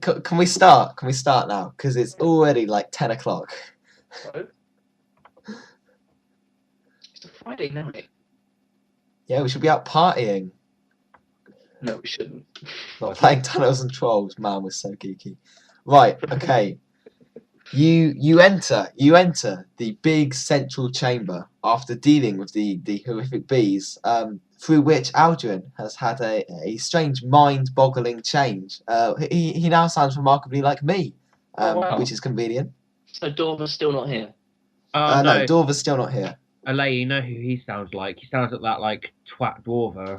Can we start? Can we start now? Because it's already like 10 o'clock. So, it's a Friday night. Yeah, we should be out partying. No, we shouldn't. Not playing Tunnels and Trolls. Man, we're so geeky. Right, okay. You enter the big central chamber after dealing with the horrific bees, through which Alduin has had a strange mind-boggling change. He now sounds remarkably like me, Oh, wow. which is convenient. So Dorva's still not here. No, No, Dorva's still not here. Alay, you know who he sounds like? He sounds like that twat dwarver.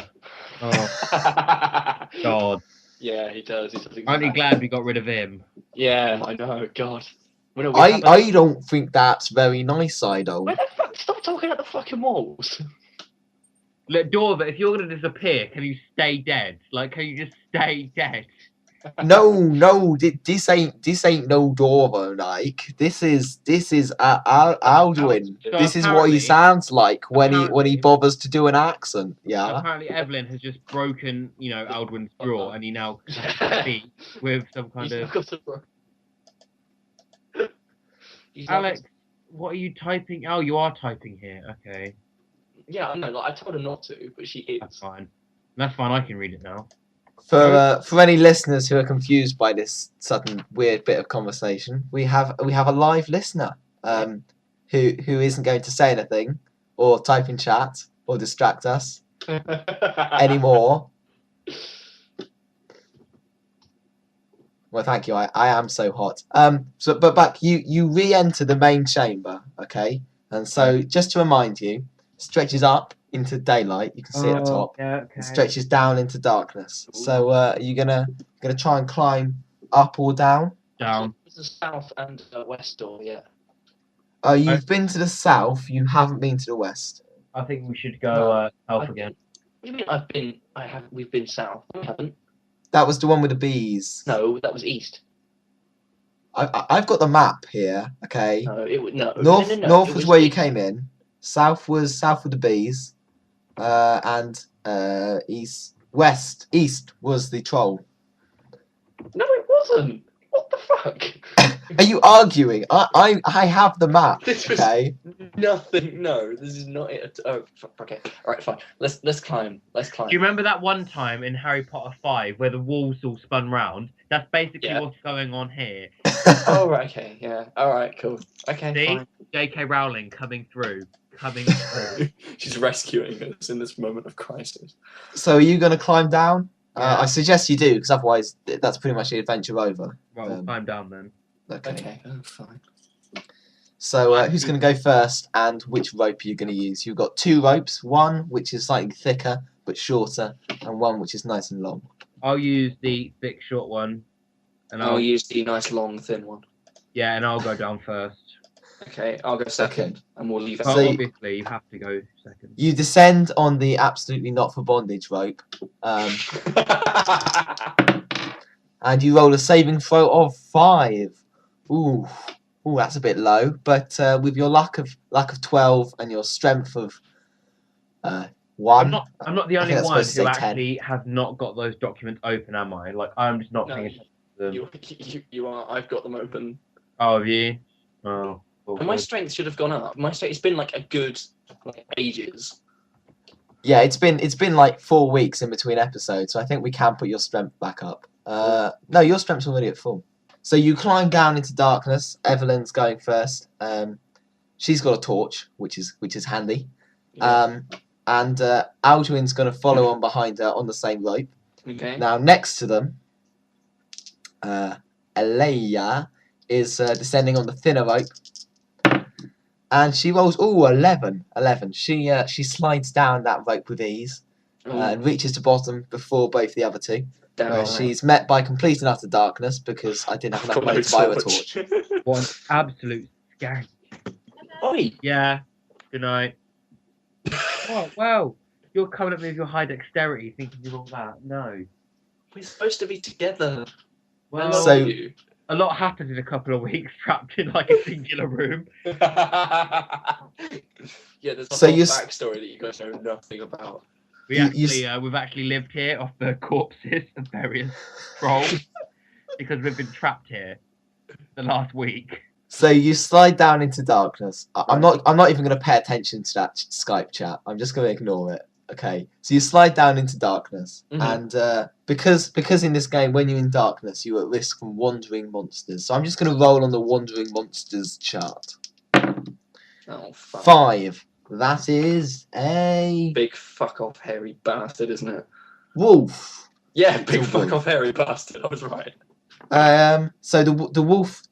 Oh God! Yeah, he does. He does exactly. Aren't you glad we got rid of him? Yeah, I know. God. I don't think that's very nice, I don't. Where the fuck? Stop talking at the fucking walls. Look, Dorva, if you're gonna disappear, can you stay dead? Like, can you just stay dead? No, this ain't no Dorva. Like this is Alduin. So This is what he sounds like when he apparently- bothers to do an accent. Yeah. Apparently, Evelyn has just broken, Alduin's jaw, and he now speaks with some kind of. Alex, what are you typing? Oh, you are typing here. Okay. Yeah, I know. Like, I told her not to, but she is. That's fine. That's fine. I can read it now. For any listeners who are confused by this sudden weird bit of conversation, we have a live listener who isn't going to say anything or type in chat or distract us anymore. Well, thank you. I am so hot. But back, you re-enter the main chamber, okay? And so just to remind you, stretches up into daylight. You can see it at the top. Yeah, okay. It stretches down into darkness. So are you gonna try and climb up or down? Down. There's a south and west door. Yeah. You've been to the south. You haven't been to the west. I think we should go south again. What do you mean? We've been south. We haven't. That was the one with the bees. No, that was east. I've got the map here. Okay. No, it would no. North was where you came in. South was south with the bees. And east was the troll. No, it wasn't. What the fuck? Are you arguing? I have the map. This was Okay. nothing. No, this is not it. Oh, okay. All right, fine. Let's climb. Let's climb. Do you remember that one time in Harry Potter 5 where the walls all spun round? That's basically what's going on here. Oh, right. Okay. Yeah. All right. Cool. Okay. See? Fine. J.K. Rowling coming through. She's rescuing us in this moment of crisis. So are you going to climb down? Yeah. I suggest you do, because otherwise that's pretty much the adventure over. Well, we'll climb down then. Okay. Oh, fine. So who's going to go first, and which rope are you going to use? You've got two ropes, one which is slightly thicker but shorter, and one which is nice and long. I'll use the thick, short one. And I'll use the nice, long, thin one. Yeah, and I'll go down first. Okay, I'll go second, and we'll leave it. Well, So obviously, you have to go second. You descend on the absolutely not for bondage rope, and you roll a saving throw of 5. Ooh, that's a bit low. But with your luck of 12 and your strength of 1, I'm not the only that's one supposed to who say 10. actually has not got those documents open, am I? Like, I'm just not No, paying attention to them. you are. I've got them open. Oh, have you? Oh. Cool, And my cool. strength should have gone up. My strength. It's been like a good ages. Yeah, it's been like 4 weeks in between episodes, so I think we can put your strength back up. No, your strength's already at full. So you climb down into darkness. Evelyn's going first. She's got a torch, which is handy. Yeah. And Alduin's going to follow on behind her on the same rope. Okay. Now next to them, Alea is descending on the thinner rope. And she rolls 11. She slides down that rope with ease and reaches the bottom before both the other two. She's met by complete and utter darkness because I didn't have enough money to buy her a torch. What an absolute skank. Oi! Yeah. Good night. Oh, wow. You're coming at me with your high dexterity thinking you're all that. No. We're supposed to be together. Well, So- you. a lot happened in a couple of weeks trapped in like a singular room. Yeah, there's a So whole you backstory that you guys know nothing about. We've actually lived here off the corpses of various trolls. because we've been trapped here the last week. So you slide down into darkness. I'm Right. not even going to pay attention to that Skype chat. I'm just going to ignore it. Okay. So you slide down into darkness, Mhm. and because in this game, when you're in darkness, you're at risk from wandering monsters. So I'm just going to roll on the wandering monsters chart. Oh, fuck. 5. That is a Big fuck off hairy bastard, isn't it? wolf. Yeah, It's big a fuck wolf. off hairy bastard. I was right. So the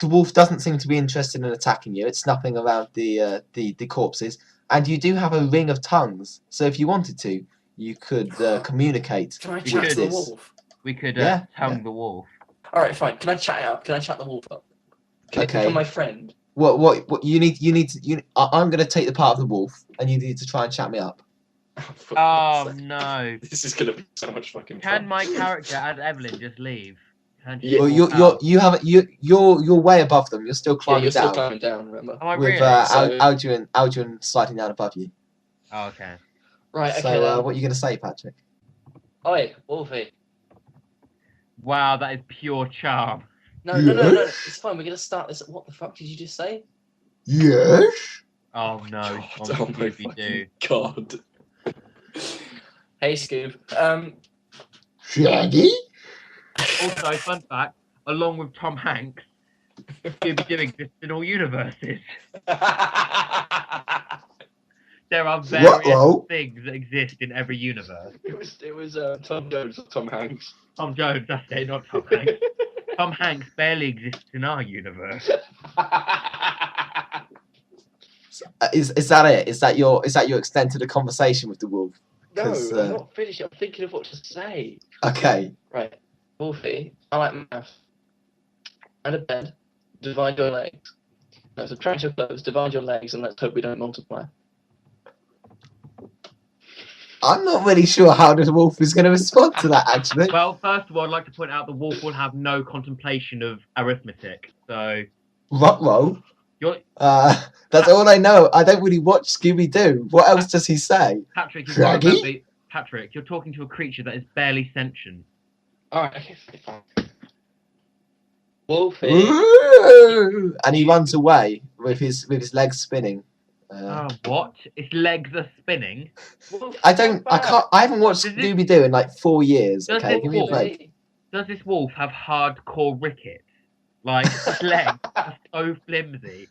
wolf doesn't seem to be interested in attacking you. It's snuffing around the corpses, and you do have a ring of tongues. So if you wanted to, you could communicate Can I We chat with to the this. wolf? We could Yeah, tongue yeah. the wolf. All right, fine. Can I chat it up? Can I chat the wolf up? Can it Okay. become my friend? What you need to I'm gonna take the part of the wolf, and you need to try and chat me up. For Oh fuck's sake. no! This is gonna be so much fucking Can fun. my character and Evelyn just leave? Can she Yeah. Well, walk out? you're way above them. You're still Yeah, climbing you're still down climbing down. Remember? Am I with really? So- Alduin sliding down above you. Oh, okay. Right. Okay. So then. what are you gonna say, Patrick? Oi, Wolfie. Wow, that is pure charm. No. It's fine. We're gonna start this. What the fuck did you just say? Yes. Oh no, God, it's oh on my Scooby-Doo. fucking god. Hey, Scoob. Shaggy. Also, fun fact, along with Tom Hanks, Scooby-Doo exists in all universes. There are various Ruh-roh. things that exist in every universe. it was Tom Jones or Tom Hanks. Tom Jones, that's it, not Tom Hanks. Tom Hanks barely exists in our universe. Is that it? Is that your extent to the conversation with the wolf? No, 'Cause, I'm not finished. I'm thinking of what to say. Okay. Right, Wolfie, I like math. And a bed. Divide your legs. No, subtract your clothes, divide your legs, and let's hope we don't multiply. I'm not really sure how the wolf is going to respond to that. Actually. Well, first of all, I'd like to point out the wolf will have no contemplation of arithmetic. So, Ruh-roh. you're, That's all I know. I don't really watch Scooby Doo. What else does he say? Patrick, you've got to Shaggy? remember, Patrick, you're talking to a creature that is barely sentient. Alright, okay, fine. Wolfie. Ooh! And he runs away with his legs spinning. Oh, what? Its legs are spinning. Wolfie, I come back. haven't watched Does this- Scooby Doo in like 4 years. Does Okay, this give me a wolf- break. Wolfie. Does this wolf have hardcore rickets? Like, its legs are so flimsy.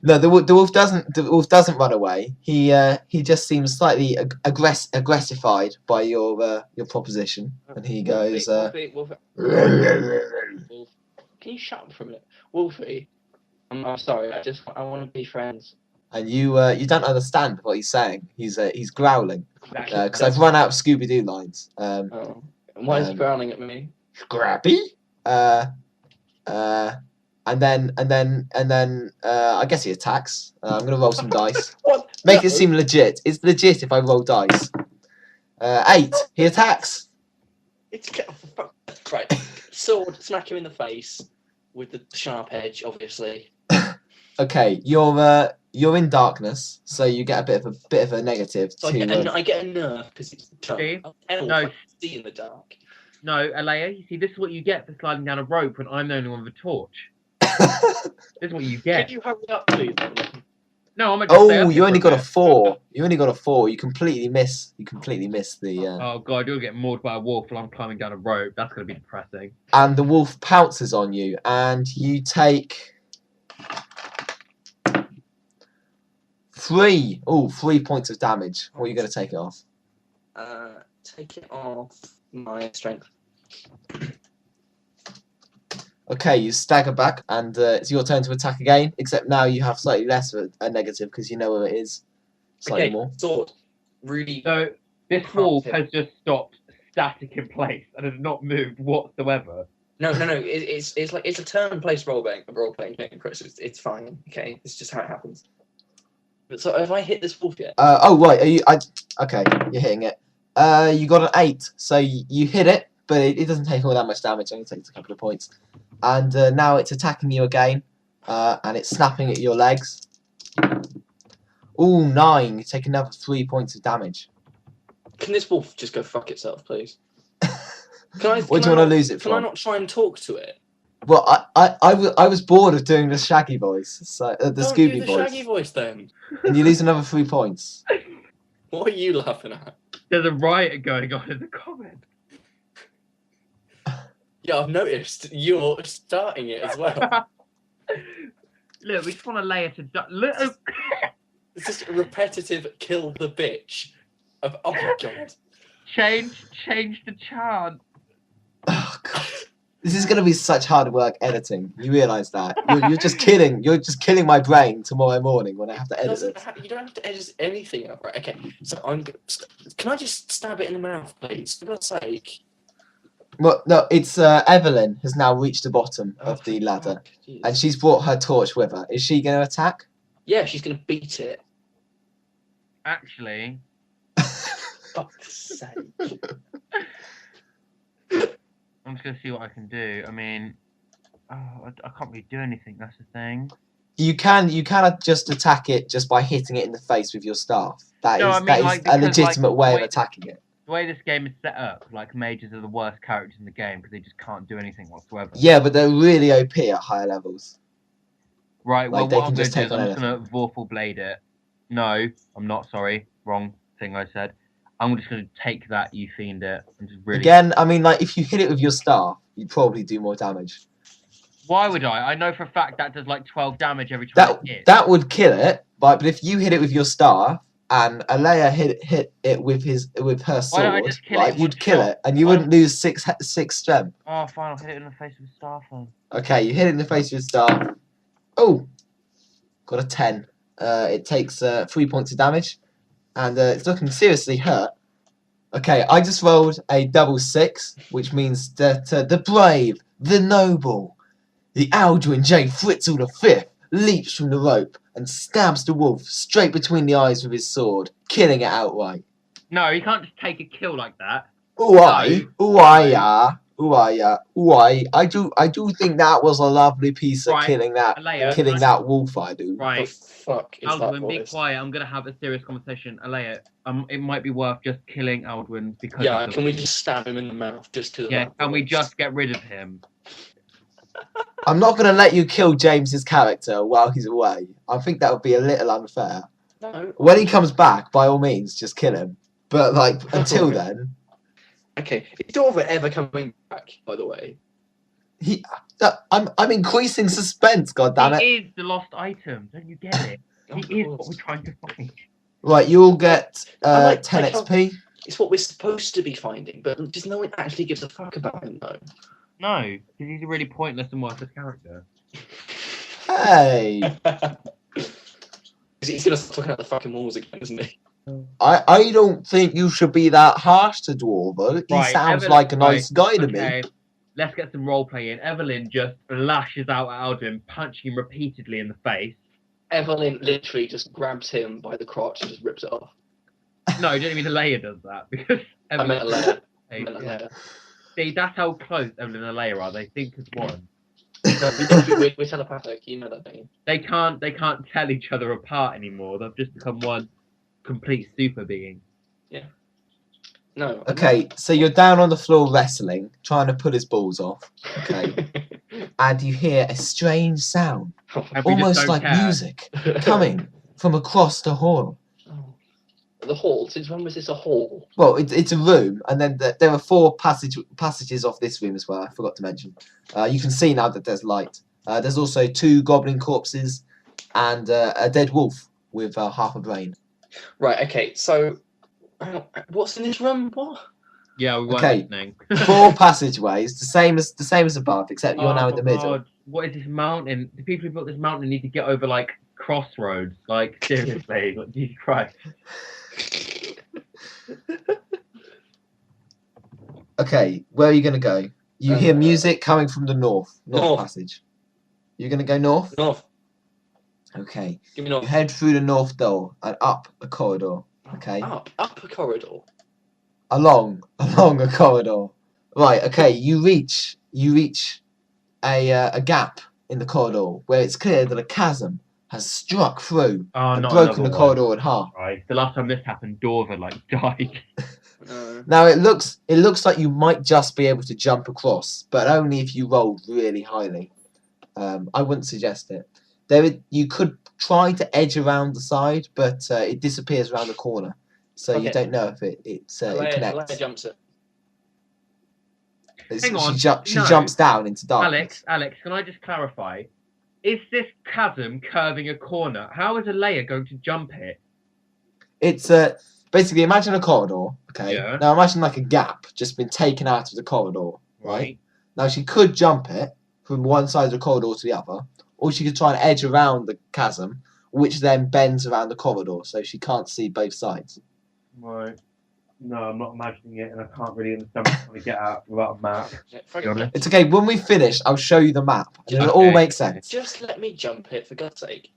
No, the wolf doesn't. The wolf doesn't run away. He just seems slightly aggressified by your proposition, and he goes. Wolfie. Wolf. Can you shut up for a minute? Wolfie. I'm sorry, I want to be friends. And you don't understand what he's saying. He's growling Exactly. because I've run out of Scooby Doo lines. Oh. And why is he growling at me? Scrappy. And then I guess he attacks. I'm gonna roll some dice. What? Make No. it seem legit. It's legit if I roll dice. 8. He attacks. It's right. Sword, smack him in the face with the sharp edge, obviously. Okay, you're in darkness, so you get a bit of a negative. So I get a nerve because it's dark. See? I No. see in the dark. No, Alea, you see, this is what you get for sliding down a rope when I'm the only one with a torch. This is what you get. Could you hurry up, please? No, I'm gonna just stay Oh, up you here only for a got a bit. 4. You only got a 4. You completely miss the. Oh god, you'll get mauled by a wolf while I'm climbing down a rope. That's gonna be depressing. And the wolf pounces on you, and you take 3 points of damage. What are you going to take it off? Take it off my strength. Okay, you stagger back, and it's your turn to attack again. Except now you have slightly less of a negative because you know where it is. Slightly Okay, more. sword. Really. So this Can't wolf hit. has just stopped static in place and has not moved whatsoever. No. It's like it's a turn and place role playing game, Chris. It's fine. Okay, it's just how it happens. But so have I hit this wolf yet? Oh right, okay, you're hitting it. You got an 8, so you hit it, but it doesn't take all that much damage. It only takes a couple of points. And now it's attacking you again, and it's snapping at your legs. Ooh, 9. You take another 3 points of damage. Can this wolf just go fuck itself, please? What do you want to lose it Can I from? not try and talk to it? Well, I was bored of doing the Shaggy voice, so the Don't Scooby do the voice, Shaggy voice then. and you lose another 3 points. What are you laughing at? There's a riot going on in the comments. Yeah, I've noticed you're starting it as well. Look, we just want to lay it to look. It's just a repetitive kill the bitch. Oh my god. Change the chant. Oh, God. This is going to be such hard work editing. You realise that? You're just kidding. You're just killing my brain tomorrow morning when I have to edit this. You don't have to edit anything up, right? Okay, so can I just stab it in the mouth, please? For God's sake. Well, no, it's Evelyn has now reached the bottom of the ladder, Fuck, jeez. and she's brought her torch with her. Is she going to attack? Yeah, she's gonna beat it. Actually, Fuck's sake. I'm just gonna see what I can do. I mean, I can't really do anything. That's the thing. You cannot just attack it just by hitting it in the face with your staff. That No, is I mean, that is like, a because, legitimate like, way the of way- attacking it. The way this game is set up, like mages are the worst characters in the game because they just can't do anything whatsoever. Yeah, but they're really OP at higher levels. Right. Well, Like, they what can I'm gonna just do take is on I'm just gonna Vorpal Blade it. No, I'm not. Sorry, wrong thing I said. I'm just gonna take that. You fiend it. I'm just really. Again, I mean, like if you hit it with your staff, you'd probably do more damage. Why would I? I know for a fact that does like 12 damage every time it hits. That would kill it, but if you hit it with your staff and Alea hit it with her Why don't I sword, just kill it right, in you'd one kill shot? it, and you Why wouldn't lose six strength. Oh, fine. I'll hit it in the face with a staff then. Okay, you hit it in the face with your staff. Oh, got a 10. It takes 3 points of damage, and it's looking seriously hurt. Okay, I just rolled a double 6, which means that the brave, the noble, the Aldrin J. Fritzl V leaps from the rope and stabs the wolf straight between the eyes with his sword, killing it outright. No, you can't just take a kill like that. I do think that was a lovely piece of Right, killing that Alea, that wolf. I do. What the Right. fuck is that Aldwin, be voice? quiet. I'm gonna have a serious conversation. Alea, it might be worth just killing Aldwin because. Yeah, of the- can we just stab him in the mouth just because? Yeah, can we just get rid of him? I'm not going to let you kill James's character while he's away. I think that would be a little unfair. No. When he comes back, by all means, just kill him. But like until then, Okay, is Dorva ever coming back? By the way. I'm increasing suspense. God damn it! He is the lost item. Don't you get it? Of He is what course. we're trying to find. Right, you'll get I 10 like XP. It's what we're supposed to be finding, but just no one actually gives a fuck about him though. No, because he's a really pointless and worthless character. Hey, He's gonna start talking about the fucking walls again, isn't he? I don't think you should be that harsh to Dwarver. He Right, sounds Evelyn- like a nice guy to Okay, me. let's get some role play in. Evelyn just lashes out at Aldwin, punching him repeatedly in the face. Evelyn literally just grabs him by the crotch and just rips it off. No, I don't mean Alea does that because I Evelyn. meant Alea. I Hey, meant yeah. Alea. See, that's how close Evelyn and Alea are. They think as one. No, we're telepathic, you know that, don't you? They can't tell each other apart anymore. They've just become one complete super being. No. Okay, so you're down on the floor wrestling, trying to pull his balls off. Okay, and you hear a strange sound, And we just almost don't like care. music, coming from across the hall. Oh. The hall. Since when was this a hall? Well, it's a room, and then there are 4 passages off this room as well. I forgot to mention. You can see now that there's light. There's also 2 goblin corpses and a dead wolf with half a brain. Right. Okay. So, what's in this room? What? Yeah, we weren't Okay. listening. 4 passageways, the same as above, except you're now in the middle. God, what is this mountain? The people who built this mountain need to get over like crossroads. Like seriously, like Jesus Christ. Okay, where are you going to go? You hear music coming from the north North. passage. You're going to go north? North. Okay. Give me You north. head through the north door and up a corridor. Okay. Up a corridor. Along a corridor. Right. Okay. You reach a gap in the corridor where it's clear that a chasm has struck through Oh, and not broken the another one. corridor in half. Right. The last time this happened, Dorva like died. Now it looks like you might just be able to jump across, but only if you roll really highly. I wouldn't suggest it. You could try to edge around the side, but it disappears around the corner, so you Okay. don't know if it Alea connects. jumps it. Hang on, She no. jumps down into darkness. Alex, can I just clarify? Is this chasm curving a corner? How is Alea going to jump it? It's basically imagine a corridor. Okay. Yeah. Now imagine like a gap just been taken out of the corridor. Right. Now she could jump it from one side of the corridor to the other, or she could try and edge around the chasm, which then bends around the corridor, so she can't see both sides. Right. No, I'm not imagining it, and I can't really understand what I'm trying to get at without a map. It's okay. When we finish, I'll show you the map, and it'll Okay. all make sense. Just let me jump it, for God's sake.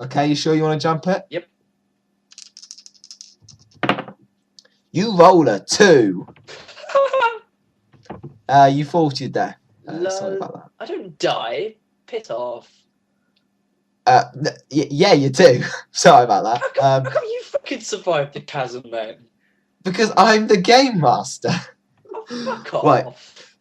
Okay, you sure you want to jump it? Yep. You roll a 2. You fall to your death. Sorry about that. I don't die. Piss off. Yeah, you do. Sorry about that. How come you fucking survived the chasm, man? Because I'm the game master. Oh, fuck off. Right.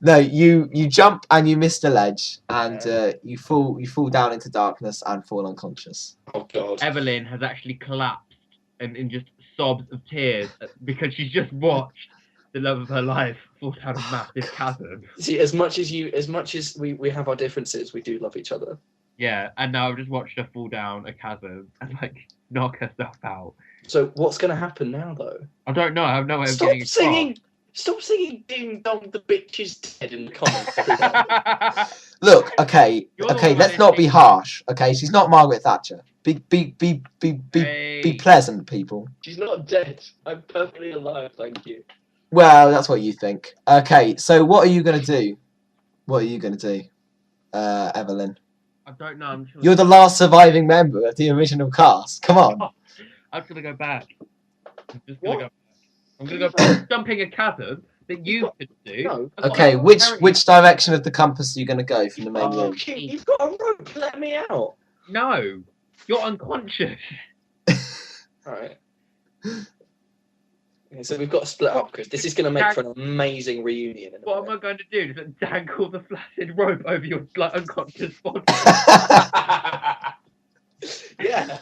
No, you jump and you miss the ledge, and you fall down into darkness and fall unconscious. Oh God. Evelyn has actually collapsed and in just sobs of tears because she's just watched the love of her life fall down a massive chasm. See, as much as we have our differences, we do love each other. Yeah, and now I've just watched her fall down a chasm and like knock herself out. So what's going to happen now, though? I don't know. I have no way of Stop getting singing! Stop singing "Ding Dong, the bitch is dead" in the comments. Everyone. Look, okay, You're the okay. one Let's that not be thinks- harsh. Okay, she's not Margaret Thatcher. Be Hey. pleasant, people. She's not dead. I'm perfectly alive, thank you. Well, that's what you think. Okay, so what are you gonna do? What are you gonna do, Evelyn? I don't know. I'm sure. You're the last surviving member of the original cast. Come on. I'm gonna go back. I'm just What? gonna go. I'm gonna go back. Jumping a chasm that you could do. No. Okay, which direction of the compass are you gonna go from the main room? Okay, you've got a rope. Let me out. No, you're unconscious. Alright. Okay, so we've got to split up because this is going to make for an amazing reunion. In a What am I minute. going to do? Just dangle the flaccid rope over your like, unconscious body, Yeah.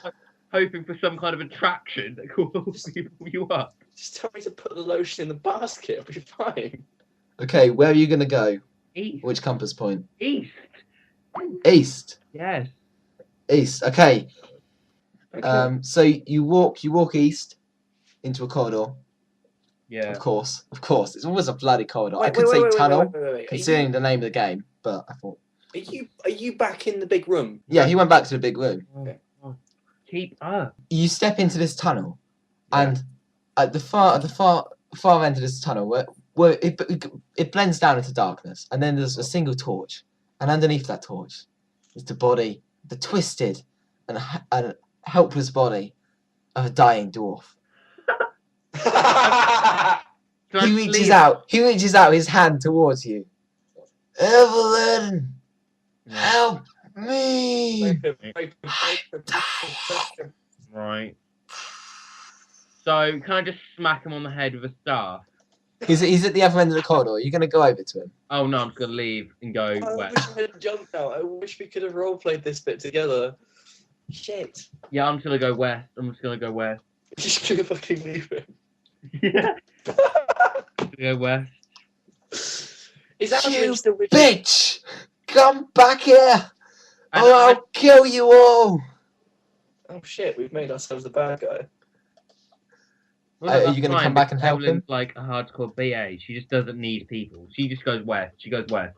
hoping for some kind of attraction that will pull you up. Just tell me to put the lotion in the basket. I'll be fine. Okay, where are you gonna go? East. Which compass point? East. East. Yes. East. Okay. Okay. So you walk east into a corridor. Yeah. Of course. It's always a bloody corridor. I Wait, could wait, say wait, tunnel, wait. considering the name of the game, but I thought. Are you back in the big room? Yeah, he went back to the big room. Okay. Keep up. You step into this tunnel, Yeah. and at the far end of this tunnel, where it blends down into darkness, and then there's a single torch, and underneath that torch is the body, the twisted and helpless body of a dying dwarf. Can I He reaches leave? out. He reaches out his hand towards you. Evelyn, help me! Right. So can I just smack him on the head with a staff? He's at the other end of the corridor. Are you going to go over to him? Oh no, I'm just gonna leave and go I west. wish I had jumped out. I wish we could have roleplayed this bit together. Shit. Yeah, I'm just gonna go west. I'm just gonna go west. You're just gonna fucking leave it. Yeah. Go west. Is that You still with Bitch! Come back here! And Or I'll kill you all! Oh shit, we've made ourselves the bad guy. Well, Are that's you gonna fine, come back and because help him? Evelyn's like a hardcore BA. She just doesn't need people. She just goes west. She goes west.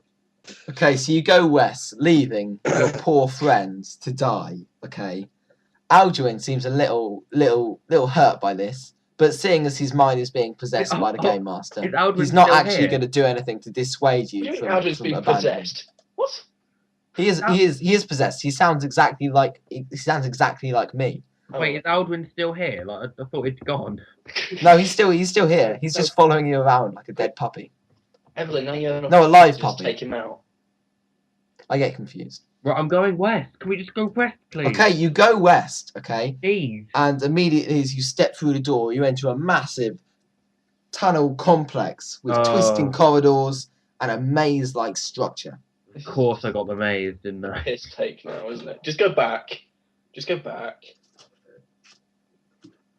Okay, so you go west, leaving your poor friends to die. Okay, Alduin seems a little hurt by this, but seeing as his mind is being possessed by the game master, Is Alduin he's not still actually here? going to do anything to dissuade What do you you mean from Alvin's being abandoning him. possessed? What? He is possessed. He sounds exactly like me. Wait, is Aldwin still here? Like I thought he'd gone. No, he's still here. He's just following you around like a dead puppy. Evelyn, now you're not. No, a live just puppy. take him out. I get confused. Right, I'm going west. Can we just go west, please? Okay, you go west. Okay. Please. And immediately as you step through the door, you enter a massive tunnel complex with twisting corridors and a maze-like structure. Of course, I got the maze, didn't I? Piss take now, isn't it? Just go back. Just go back.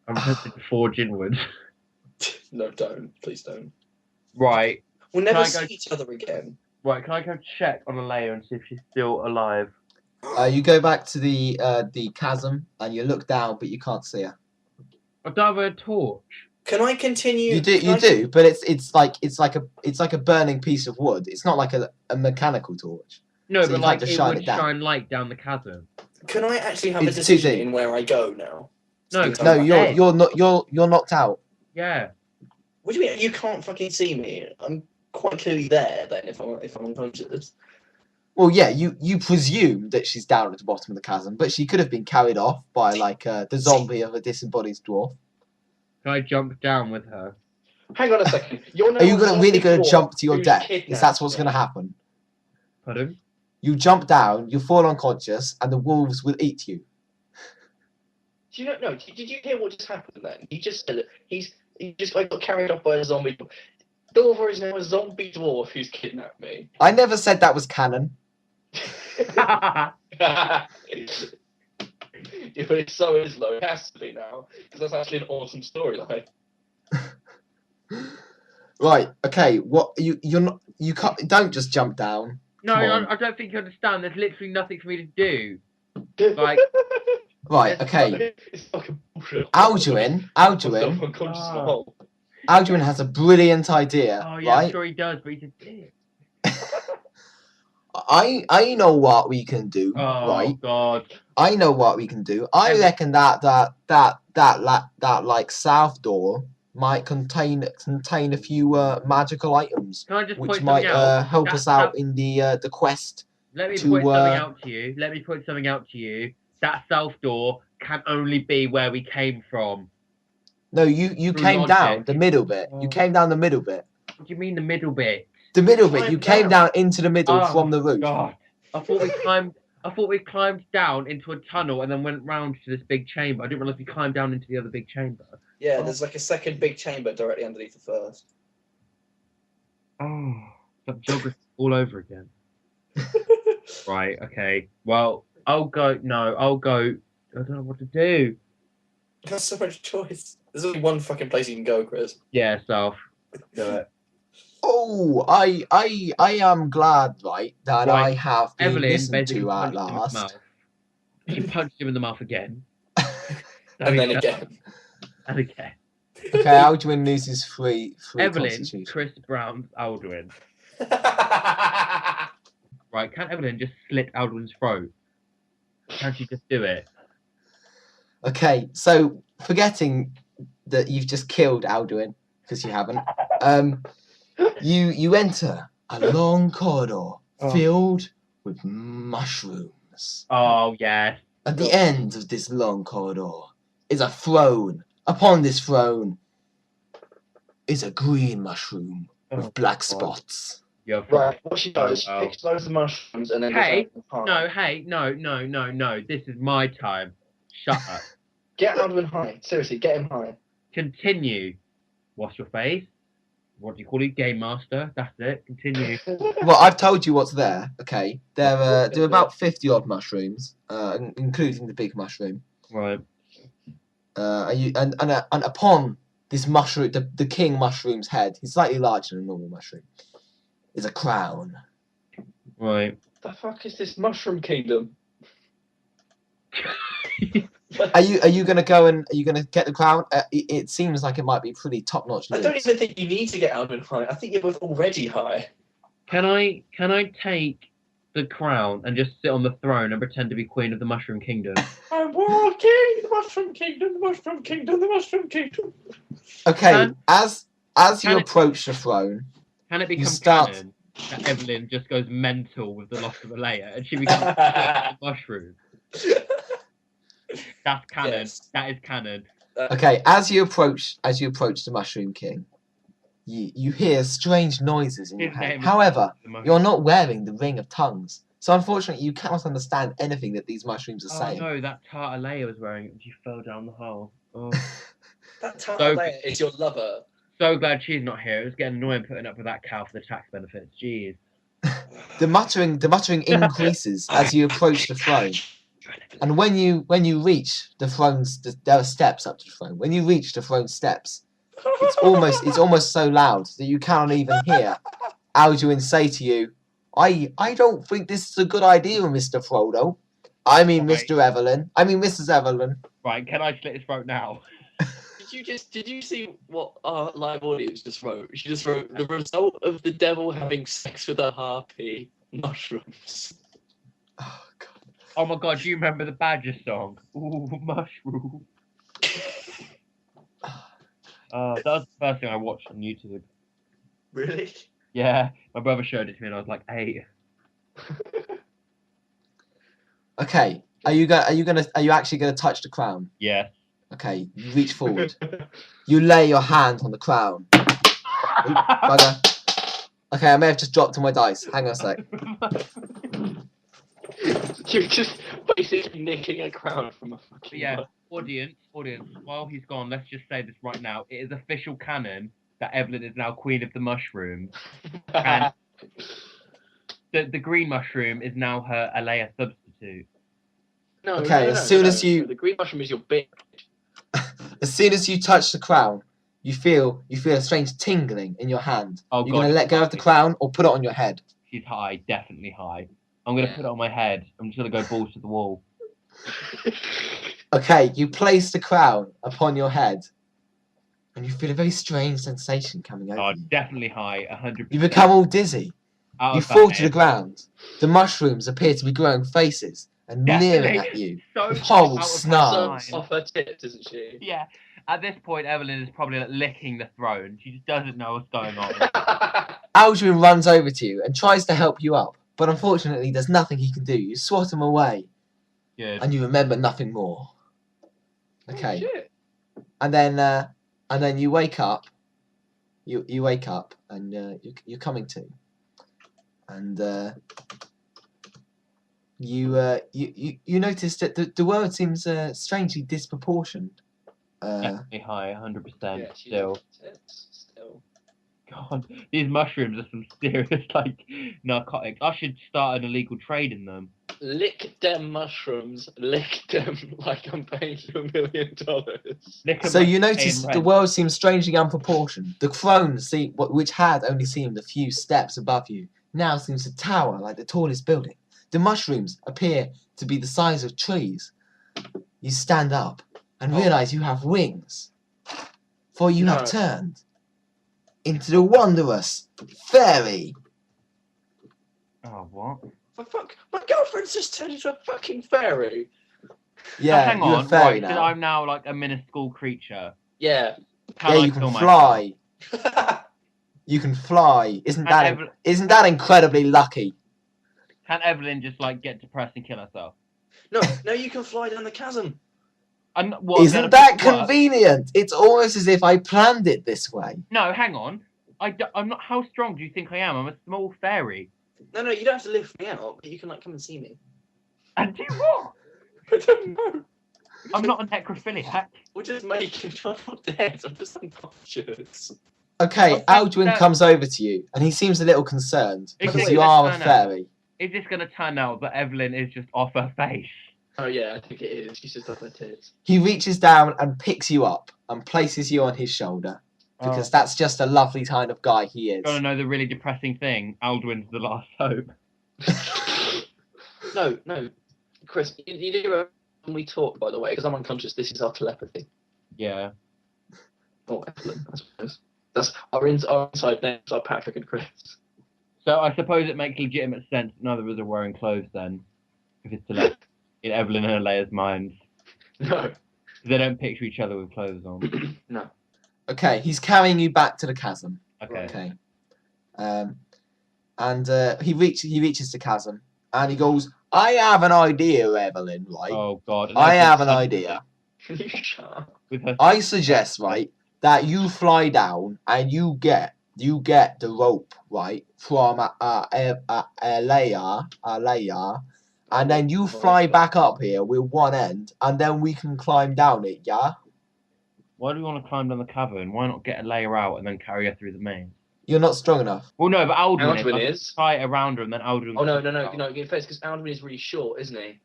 I'm tempted to forge inwards. No, don't. Please don't. Right. We'll never Can I see each other again. Right, can I go check on Alea and see if she's still alive? You go back to the chasm and you look down, but you can't see her. I don't have a torch. Can I continue? You do, but it's like a burning piece of wood. It's not like a mechanical torch. No, So but you like can't just it shine would it down. shine light down the chasm. Can I actually have a It's too decision deep. in where I go now? No, No, dead. you're knocked out. Yeah. What do you mean? You can't fucking see me. I'm quite clearly there. Then, if I'm unconscious. Well, yeah, you presume that she's down at the bottom of the chasm, but she could have been carried off by like the zombie of a disembodied dwarf. Can I jump down with her? Hang on a second. You're now Are you a zombie really going to dwarf jump to your who's death? Is kidnapped that what's me. going to happen? Pardon? You jump down, you fall unconscious, and the wolves will eat you. Do you know? No. Did you hear what just happened then? He just said it. I got carried off by a zombie. Dover is now a zombie dwarf who's kidnapped me. I never said that was canon. Yeah, but it so is though. It has to be now because that's actually an awesome storyline. Right. Okay. What you're not you can't don't just jump down. No, Come on. I don't think you understand. There's literally nothing for me to do. Like, Right. Okay. It's fucking bullshit. Alduin has a brilliant idea. oh yeah, I'm right. sure he does, but he's a dick. I know what we can do. Oh right. God. I know what we can do. I reckon that like south door might contain a few magical items, Can I just which point might something out? help That- us out that- in the quest. Let me to, point something out to you. Let me point something out to you. That south door can only be where we came from. No, you Through came logic. down the middle bit. You Oh. came down the middle bit. What do you mean the middle bit? The middle bit. You Climb came down into the middle Oh, from the roof. God. I thought we climbed down into a tunnel and then went round to this big chamber. I didn't realise we climbed down into the other big chamber. Yeah, there's like a second big chamber directly underneath the first. Oh, that geography all over again. Right, okay. Well, I'll go. No, I'll go. I don't know what to do. There's so much choice. There's only one fucking place you can go, Chris. Yeah, South. Do it. Oh, I am glad, right, that Right. I have been Evelyn listened basically to at punched him in the last. mouth. She punched him in the mouth again. And then again. And again. Okay, Alduin loses three Evelyn, constitution. Chris Brown, Alduin. Right, can't Evelyn just slit Alduin's throat? Can't she just do it? Okay, so forgetting that you've just killed Alduin, because you haven't, you enter a long corridor filled with mushrooms. Oh, yes. At the end of this long corridor is a throne. Upon this throne is a green mushroom with Oh, black God. spots. You're Right, what she does, Oh, she picks loads of mushrooms and then Hey, goes out no, hey, no. This is my time. Shut up. Get Alduin high. Seriously, get him high. Continue. What's your face? What do you call it? Game master. That's it. Continue. Well, I've told you what's there. Okay, there are about 50 odd mushrooms, including the big mushroom. Right. And upon this mushroom, the king mushroom's head, he's slightly larger than a normal mushroom, is a crown. Right. The fuck is this mushroom kingdom? Are you gonna go and are you gonna get the crown? It seems like it might be pretty top notch. I don't even think you need to get Alduin high. I think you're both already high. Can I take the crown and just sit on the throne and pretend to be queen of the Mushroom Kingdom? I'm walking the mushroom kingdom, the mushroom kingdom, the mushroom kingdom. Okay, as you can it- approach the throne, Can it become start- canon that Evelyn just goes mental with the loss of a layer and she becomes a mushroom? That's canon. Yes. That is canon. okay, as you approach the Mushroom King, you hear strange noises in your His head. name is However, the mushroom. you're not wearing the Ring of Tongues, so unfortunately, you cannot understand anything that these mushrooms are Oh saying. no, that tartar layer was wearing it and she fell down the hole. Oh. That So- tartar layer is your lover. so glad she's not here. It was getting annoying putting up with that cow for the tax benefits. Jeez. The muttering increases as you approach the throne. And when you reach the throne's, there are steps up to the throne. When you reach the throne steps, it's almost so loud that you cannot even hear Alduin say to you, I don't think this is a good idea, Mr. Frodo. I mean, Right. Mr. Evelyn. I mean, Mrs. Evelyn. Right, can I slit his throat now? Did you see what our live audience just wrote? She just wrote the result of the devil having sex with a harpy, mushrooms. Oh, God. Oh my god, do you remember the Badger song? Ooh, mushroom. That was the first thing I watched on YouTube. Really? Yeah, my brother showed it to me and I was like 8. Okay, are you actually gonna touch the crown? Yeah. Okay, you reach forward. You lay your hand on the crown. Ooh, bugger. Okay, I may have just dropped on my dice. Hang on a sec. You're just basically nicking a crown from a fucking. Yeah, audience, while he's gone, let's just say this right now. It is official canon that Evelyn is now Queen of the Mushrooms. And the green mushroom is now her Alea substitute. No, Okay, no, the green mushroom is your bitch. As soon as you touch the crown, you feel a strange tingling in your hand. Oh, You're God, gonna let go of the crown or put it on your head. She's high, definitely high. I'm gonna put it on my head. I'm just gonna go balls to the wall. Okay, you place the crown upon your head, and you feel a very strange sensation coming over Oh, you. definitely high, 100%. You become all dizzy. Out You of fall that to the head. ground. The mushrooms appear to be growing faces and leering at you So with horrible out of her snarls. mind. Off her tits, isn't she? Yeah. At this point, Evelyn is probably like licking the throne. She just doesn't know what's going on. Alduin runs over to you and tries to help you up, but unfortunately there's nothing he can do. You swat him away, Good. and you remember nothing more. Okay. Oh, shit. And then you wake up. You wake up and you're coming to, and you notice that the world seems strangely disproportioned. Definitely high, 100%. Yeah, she's Still. still. God, these mushrooms are some serious like narcotics. I should start an illegal trade in them. Lick them mushrooms, lick them like I'm paying you $1 million. Lick 'em So like you you're notice paying the rent. world seems strangely unproportioned. The throne, which had only seemed a few steps above you, now seems to tower like the tallest building. The mushrooms appear to be the size of trees. You stand up and realize you have wings, for you have turned into the wondrous fairy. Oh, what? For fuck, my girlfriend's just turned into a fucking fairy. Yeah, Hang you're on, a fairy right? now. So I'm now like a minuscule creature. Yeah. Can Yeah, I you kill can myself? fly. You can fly. Isn't Can that incredibly lucky? Can Evelyn just like get depressed and kill herself? No, you can fly down the chasm. Isn't that convenient? It's almost as if I planned it this way. No, hang on. I'm not. How strong do you think I am? I'm a small fairy. No, you don't have to lift me out, but you can like come and see me. And do what? I don't know. I'm not a necrophiliac. We're just making sure I'm not dead. I'm just unconscious. Okay, Okay, Alduin comes over to you, and he seems a little concerned Is because it you gonna are a turn out? fairy. Is this going to turn out that Evelyn is just off her face? Oh yeah, I think it is. She's just off her tits. He reaches down and picks you up and places you on his shoulder because that's just a lovely kind of guy he is. You want to know the really depressing thing? Alduin's the last hope. No, Chris, you do remember when we talk, by the way, because I'm unconscious. This is our telepathy. Yeah. Oh, excellent. I suppose that's our inside names are Patrick and Chris. So I suppose it makes legitimate sense that neither of us are wearing clothes then. If it's to let in Evelyn and Alea's minds. No. They don't picture each other with clothes on. No. Okay, he's carrying you back to the chasm. Okay. And he reaches the chasm and he goes, I have an idea, Evelyn, right? Oh God. I have an idea. Can you shut up? With her I suggest, right, that you fly down and you get the rope, right, from Alea, and then you fly back up here with one end, and then we can climb down it, yeah? Why do we want to climb down the cavern? Why not get a layer out and then carry her through the maze? You're not strong enough. Well, no, but Alduin Alduin is. is. Tie it around her and then Alduin. Oh no, in fact, because Alduin is really short, isn't he?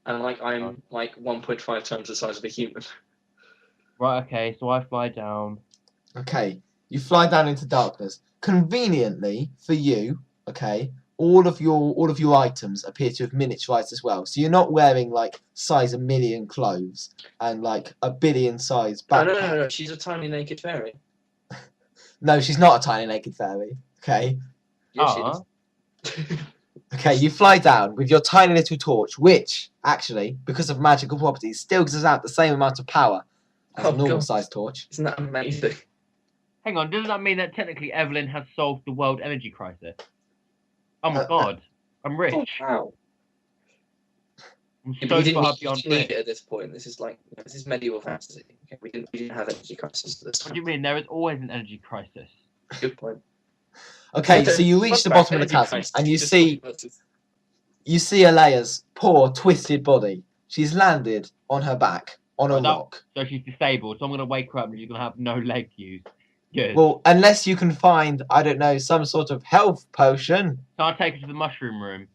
And like I'm like 1.5 times the size of a human. Right. Okay. So I fly down. Okay, you fly down into darkness. Conveniently for you, okay, all of your items appear to have miniaturized as well. So you're not wearing like size 1,000,000 clothes and like 1,000,000,000 size backpack. No. She's a tiny naked fairy. No, she's not a tiny naked fairy. Okay. Yes, she is. Okay, you fly down with your tiny little torch, which actually, because of magical properties, still gives out the same amount of power as a normal sized torch. Isn't that amazing? Hang on, doesn't that mean that technically Evelyn has solved the world energy crisis? Oh my god, I'm rich. Oh, wow. I'm Yeah, so but you far didn't beyond need rich. it at this point. This is medieval fantasy. Okay, we didn't have energy crisis at this What time. do you mean? There is always an energy crisis. Good point. Okay, so you reach the bottom of the chasm and you see Alea's poor twisted body. She's landed on her back on a rock. So she's disabled, so I'm going to wake her up and she's going to have no leg use. Good. Well, unless you can find, I don't know, some sort of health potion. Can I take her to the mushroom room?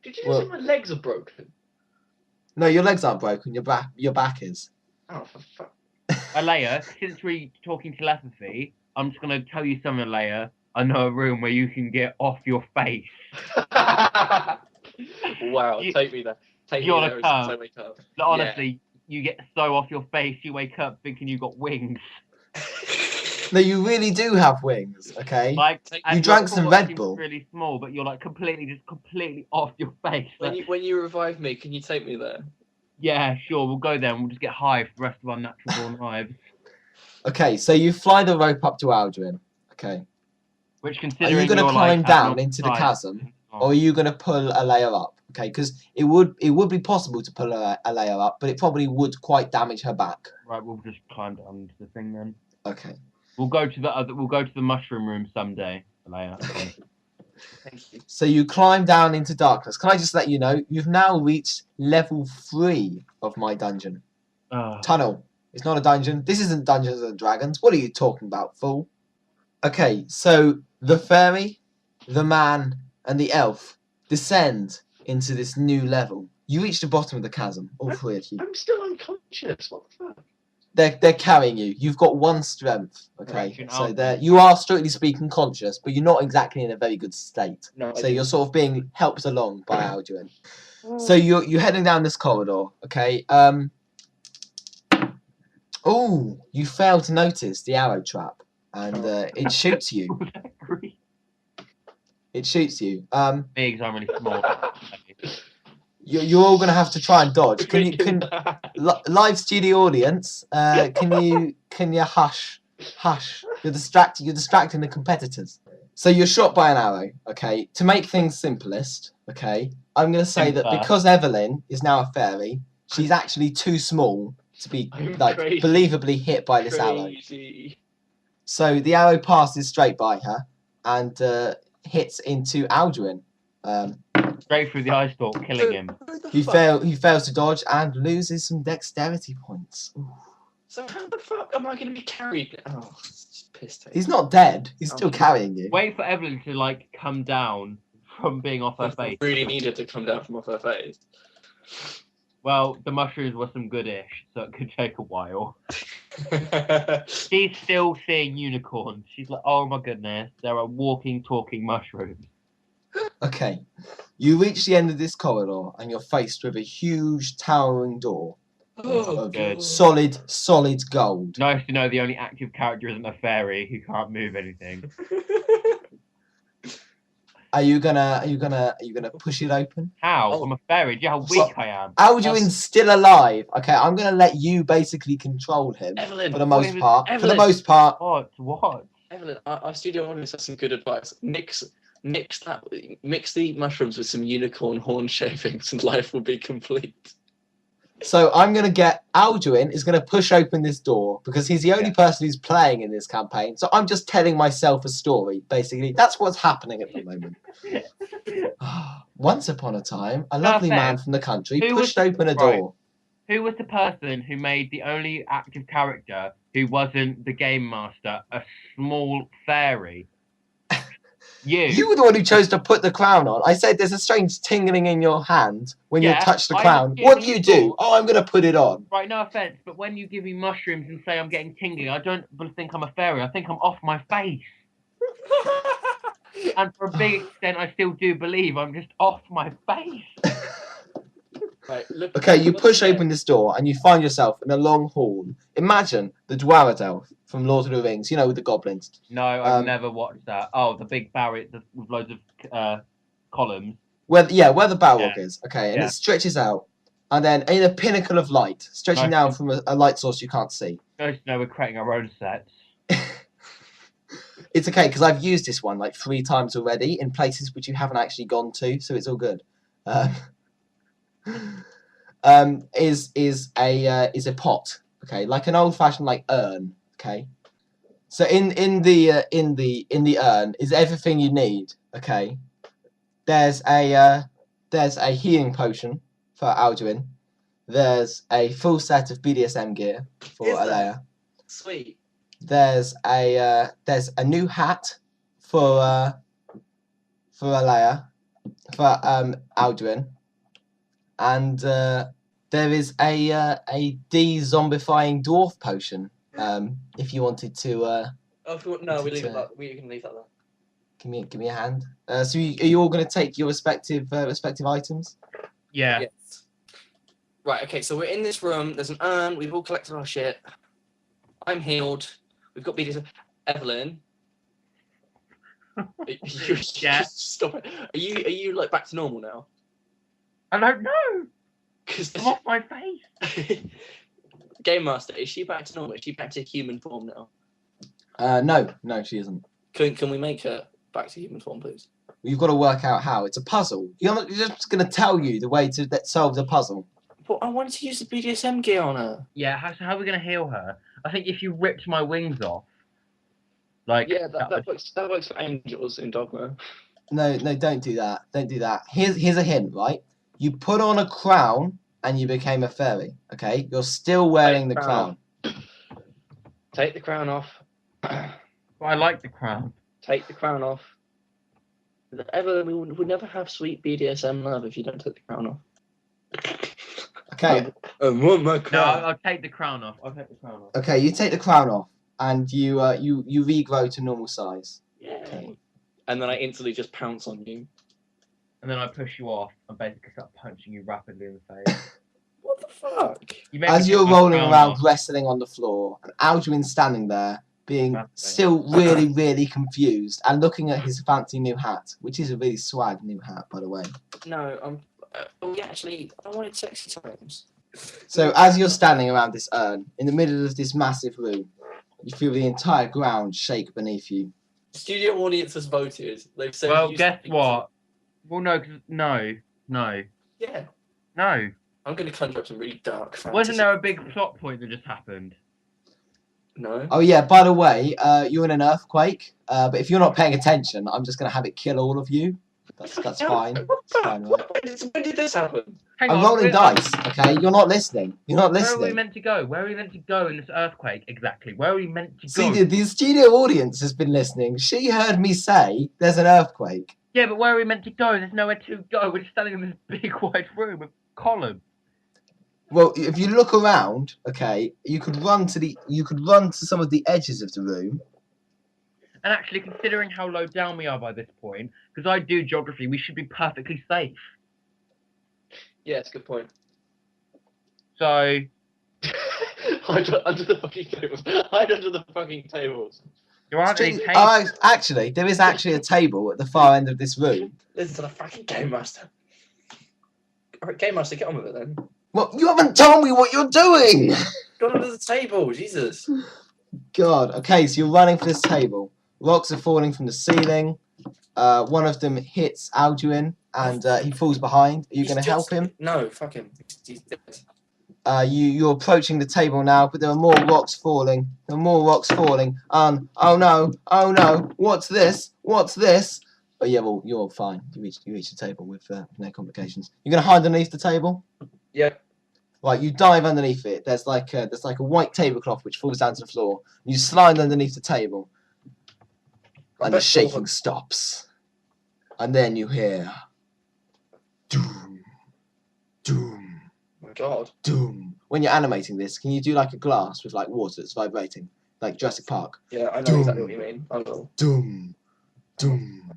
Did you say my legs are broken? No, your legs aren't broken. Your back is. Oh, for fuck. Alea, since we're talking telepathy, I'm just going to tell you something, Alea. I know a room where you can get off your face. Wow, take me there. Take me there as I wake up. Honestly, you get so off your face, you wake up thinking you got wings. No, you really do have wings, okay? Like, you drank some Red Bull. Really small, but you're like completely off your face. When you revive me, can you take me there? Yeah, sure. We'll go there and we'll just get high for the rest of our natural born lives. Okay, so you fly the rope up to Alduin. Okay. Which, are considering you going to climb down into the size, chasm, or are you going to pull a layer up? Okay, because it would be possible to pull a layer up, but it probably would quite damage her back. Right, we'll just climb down into the thing then. Okay. We'll go to the mushroom room someday, Alea. Thank you. So you climb down into darkness. Can I just let you know, you've now reached level 3 of my dungeon. Tunnel. It's not a dungeon. This isn't Dungeons and Dragons. What are you talking about, fool? Okay, so the fairy, the man, and the elf descend into this new level. You reach the bottom of the chasm, all three of you. I'm still unconscious. What the fuck? They're carrying you. You've got 1 strength, okay? So you are strictly speaking conscious, but you're not exactly in a very good state. No, so you're sort of being helped along by Alduin. So you're heading down this corridor, okay? Oh, you fail to notice the arrow trap, and it shoots you. It shoots you. Big, I'm really small. You're all gonna have to try and dodge. Live studio audience? Can you hush? You're distracting the competitors. So you're shot by an arrow. Okay. To make things simplest, okay, I'm gonna say that because Evelyn is now a fairy, she's actually too small to be believably hit by this arrow. So the arrow passes straight by her and hits into Alduin. Straight through the eye stalk, killing him. He fails to dodge and loses some dexterity points. Ooh. So how the fuck am I going to be carried? Oh, it's piss take. He's not dead. He's still carrying you. Wait for Evelyn to come down from being off her face. Really needed to come down from off her face. Well, the mushrooms were some goodish, so it could take a while. She's still seeing unicorns. She's like, oh my goodness, there are walking, talking mushrooms. Okay, you reach the end of this corridor and you're faced with a huge towering door of solid gold. Nice to know the only active character isn't a fairy who can't move anything. Are you gonna push it open? How? I'm a fairy. Do you know how weak I am? Alduin's still alive. Okay, I'm gonna let you basically control him for the most part. Evelyn. For the most part. What? Evelyn, our studio audience has some good advice. Mix the mushrooms with some unicorn horn shavings, and life will be complete. So Alduin is going to push open this door because he's the only person who's playing in this campaign. So I'm just telling myself a story, basically. That's what's happening at the moment. Once upon a time, a lovely man from the country pushed open a door. Who was the person who made the only active character who wasn't the game master, a small fairy. You were the one who chose to put the crown on. I said there's a strange tingling in your hand when you touch the crown. What do you do? Oh, I'm going to put it on. Right, no offense, but when you give me mushrooms and say I'm getting tingling, I don't think I'm a fairy. I think I'm off my face. And for a big extent, I still do believe I'm just off my face. Right, look, Okay, you push open this door and you find yourself in a long hall. Imagine the Dwarradelf from Lord of the Rings, you know, with the goblins. No, I've never watched that. Oh, the big barrier with loads of columns. Where the Balrog is, okay, and it stretches out. And then in a pinnacle of light, stretching down from a light source you can't see. Nice to know we're creating our own sets. It's okay, because I've used this one like 3 times already in places which you haven't actually gone to, so it's all good. Is a pot, okay, like an old-fashioned like urn, okay. So in the urn is everything you need, okay. There's a healing potion for Alduin. There's a full set of BDSM gear for Alea. Sweet. There's a new hat for Alea, for Alduin, and there is a de-zombifying dwarf potion. If you wanted to. We leave it. We can leave that there. Give me a hand. So are you all going to take your respective items? Yeah. Yes. Right. Okay. So we're in this room. There's an urn. We've all collected our shit. I'm healed. We've got BDSM. Evelyn. Stop it. Are you like back to normal now? I don't know. Because I'm off my face. Game Master, is she back to normal? Is she back to human form now? No, she isn't. Can we make her back to human form, please? You've got to work out how. It's a puzzle. You're just going to tell you the way to solve the puzzle. But I wanted to use the BDSM gear on her. Yeah, how are we going to heal her? I think if you ripped my wings off, like... Yeah, that works for angels in Dogma. No, don't do that. Don't do that. Here's a hint, right? You put on a crown and you became a fairy, okay? You're still wearing the crown. Take the crown off. Well, I like the crown. Take the crown off. Ever, we would never have sweet BDSM love if you don't take the crown off. Okay. Want my crown. No, I'll take the crown off. Okay, you take the crown off and you regrow to normal size. Yeah. Okay. And then I instantly just pounce on you. And then I push you off and basically start punching you rapidly in the face. What the fuck? As you're rolling around, wrestling on the floor, and Alduin's standing there, being still really, really confused, and looking at his fancy new hat, which is a really swag new hat, by the way. No, actually, I wanted sexy times. So as you're standing around this urn, in the middle of this massive room, you feel the entire ground shake beneath you. Studio audience has voted. They've said. Well, guess what? Well, no. Yeah. No. I'm going to conjure up some really dark fantasy. Wasn't there a big plot point that just happened? No. Oh yeah, by the way, you're in an earthquake, but if you're not paying attention, I'm just going to have it kill all of you. That's fine. That's fine, right? When did this happen? I'm rolling dice, okay? You're not listening. You're not listening. Where are we meant to go? Where are we meant to go in this earthquake exactly? Where are we meant to go? See, the studio audience has been listening. She heard me say there's an earthquake. Yeah, but where are we meant to go? There's nowhere to go. We're just standing in this big white room with columns. Well, if you look around, okay, you could run to some of the edges of the room. And actually, considering how low down we are by this point, because I do geography, we should be perfectly safe. Yeah, it's a good point. So... Hide under the fucking tables. Hide under the fucking tables. There aren't any tables. Actually, there is actually a table at the far end of this room. Listen to the fucking Game Master. Alright, Game Master, get on with it then. Well, you haven't told me what you're doing! Go under the table, Jesus. God, okay, so you're running for this table. Rocks are falling from the ceiling. One of them hits Alduin, and he falls behind. Are you going to help him? No, fuck him. He's dead. You're approaching the table now, but there are more rocks falling. There are more rocks falling. Oh no, what's this? Oh yeah, well, you're fine. You reach the table with no complications. You're going to hide underneath the table? Yep. Right, you dive underneath it. There's like a white tablecloth which falls down to the floor. You slide underneath the table, and the shaking stops. And then you hear doom, doom, Oh my God. doom. When you're animating this, can you do like a glass with like water that's vibrating, like Jurassic Park? Yeah, I know Doom. exactly what you mean. I will. Doom, doom.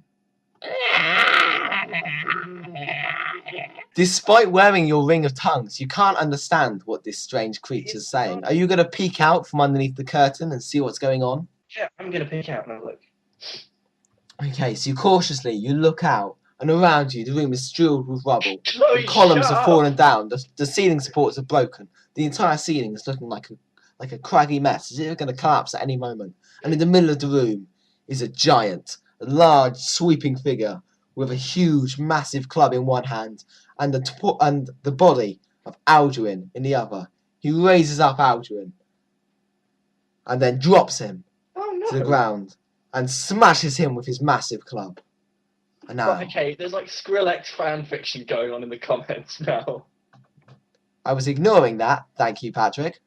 Despite wearing your ring of tongues, you can't understand what this strange creature's saying. Are you going to peek out from underneath the curtain and see what's going on? Yeah, I'm gonna peek out and have a look. Okay, so you look out, and around you the room is strewn with rubble. Chloe, The columns shut have up! fallen down. The ceiling supports are broken. The entire ceiling is looking like a craggy mess, as if it's going to collapse at any moment. And in the middle of the room is a giant, a large, sweeping figure with a huge, massive club in one hand and the body of Alduin in the other. He raises up Alduin and then drops him Oh to the no! ground and smashes him with his massive club. And now, Right, okay, there's like Skrillex fan fiction going on in the comments now. I was ignoring that. Thank you, Patrick.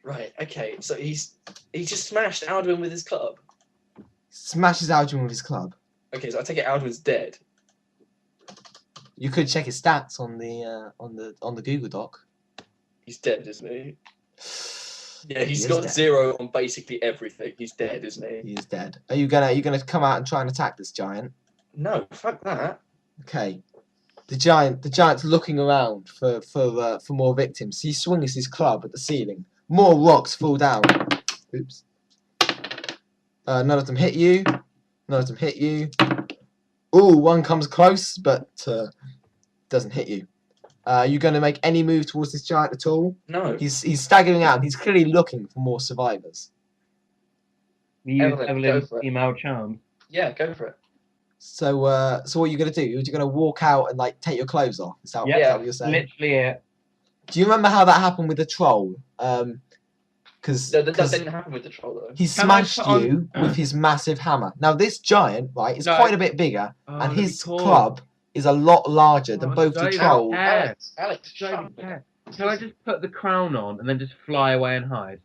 Right, okay, so he just smashed Alduin with his club. Smashes Alduin with his club. Okay, so I take it Alduin's dead. You could check his stats on the Google Doc. He's dead, isn't he? Yeah, He he's is got dead. 0 on basically everything. He's dead, isn't he? He is dead. Are you gonna come out and try and attack this giant? No, fuck that. Okay. The giant's looking around for more victims. He swings his club at the ceiling. More rocks fall down. Oops. None of them hit you. None of them hit you. Ooh, one comes close, but doesn't hit you. Are you going to make any move towards this giant at all? No. He's staggering out. He's clearly looking for more survivors. You use Evelyn, go Evelyn's for it. female charm. Yeah, go for it. So what are you going to do? You're going to walk out and like take your clothes off? Is that Yeah, what you're saying? Literally it. Do you remember how that happened with the troll? Because No, that didn't happen with the troll though. he Can I smashed put on- you with his massive hammer. Now this giant, right, is No. quite a bit bigger, Oh, and let me his talk. club is a lot larger than Oh, both the don't troll. care. Alex, shut Don't up. care. Can I just put the crown on and then just fly away and hide?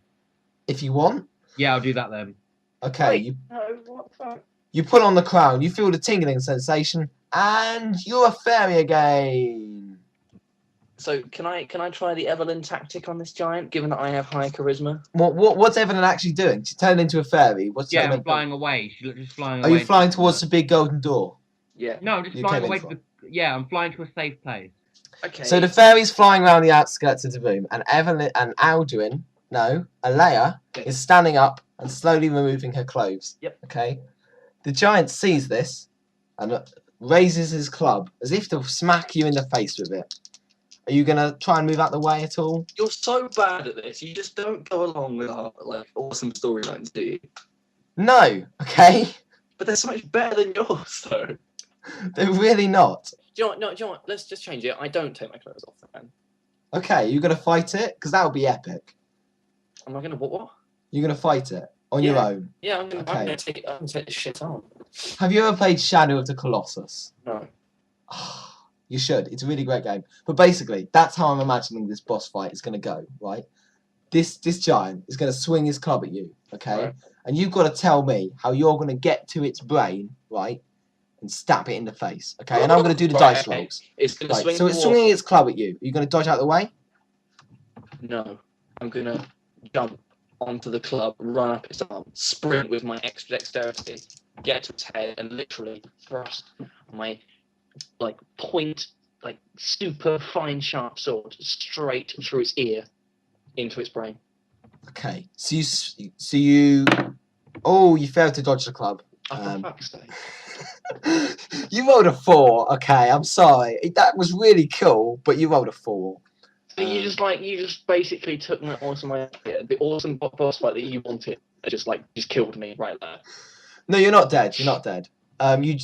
If you want, Yeah, I'll do that then. okay. Wait, no, what the fuck? You put on the crown. You feel the tingling sensation, and you're a fairy again. So can I try the Evelyn tactic on this giant, given that I have high charisma? What's Evelyn actually doing? She turned into a fairy. What's she Yeah, gonna I'm flying away. She's just flying Are away. you flying towards the big golden door? Yeah. No, I'm just You flying came in away for to the. Yeah, I'm flying to a safe place. Okay. So the fairy's flying around the outskirts of the room, and Evelyn and Alduin, no, Alea, is standing up and slowly removing her clothes. Yep. Okay. The giant sees this and raises his club as if to smack you in the face with it. Are you gonna try and move out the way at all? You're so bad at this. You just don't go along with our like awesome storylines, do you? No. Okay. But they're so much better than yours, though. They're really not. Do you know what? No, do you know what? Let's just change it. I don't take my clothes off then. Okay. You're gonna fight it because that would be epic. Am I gonna what? You're gonna fight it on your own. Yeah, I'm Okay. gonna take this shit on. Have you ever played Shadow of the Colossus? No. You should. It's a really great game. But basically, that's how I'm imagining this boss fight is going to go, right? This giant is going to swing his club at you, okay? Right. And you've got to tell me how you're going to get to its brain, right? And stab it in the face, okay? And I'm going to do the Right, dice okay. rolls. It's gonna Right, swing. so it's swinging its club at you. Are you going to dodge out of the way? No, I'm gonna jump onto the club, run up its arm, sprint with my extra dexterity, get to its head, and literally thrust my super fine sharp sword straight through its ear into its brain. Okay. So you oh, you failed to dodge the club. Oh, for fuck's sake. You rolled a 4. Okay, I'm sorry. That was really cool, but you rolled a 4. So you just basically took my awesome idea, the awesome boss fight that you wanted, and just killed me right there. No, you're not dead. You're not dead.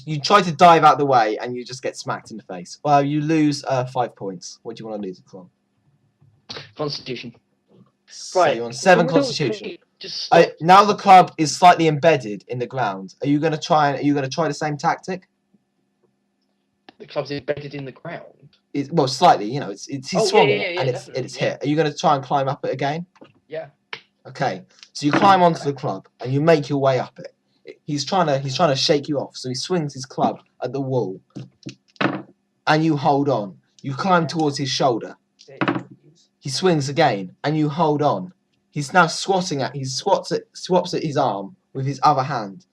You try to dive out the way and you just get smacked in the face. Well, you lose 5 points. What do you want to lose it from? Constitution. So Right. you're on 7 Can we constitution. just stop? Now the club is slightly embedded in the ground. Are you gonna try the same tactic? The club's embedded in the ground. Well, slightly. You know, he's swung it and it's definitely, hit. Are you going to try and climb up it again? Yeah. Okay. So you climb onto the club and you make your way up it. He's trying to shake you off. So he swings his club at the wall, and you hold on. You climb towards his shoulder. He swings again, and you hold on. He's now swaps at his arm with his other hand,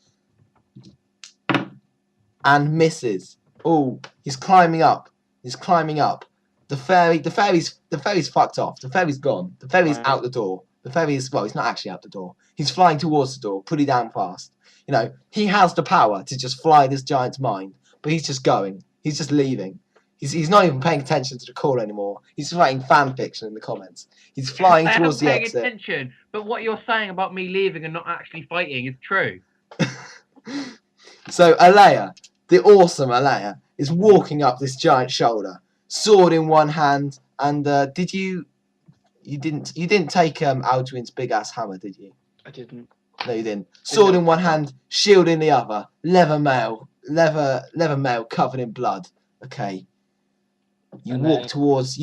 and misses. Oh, he's climbing up. He's climbing up. The fairy's fucked off. The fairy's gone. The fairy's Right. out the door. The fairy's, well, he's not actually out the door. He's flying towards the door pretty damn fast. You know, he has the power to just fly this giant's mind, but he's just going. He's just leaving. He's not even paying attention to the call anymore. He's writing fan fiction in the comments. He's flying I am towards the paying exit. attention, but what you're saying about me leaving and not actually fighting is true. So Alea, the awesome Alea, is walking up this giant shoulder, sword in one hand, and you didn't take Alduin's big ass hammer, did you? I didn't. No, you didn't. Sword in one hand, shield in the other, leather mail covered in blood. Okay. You walk towards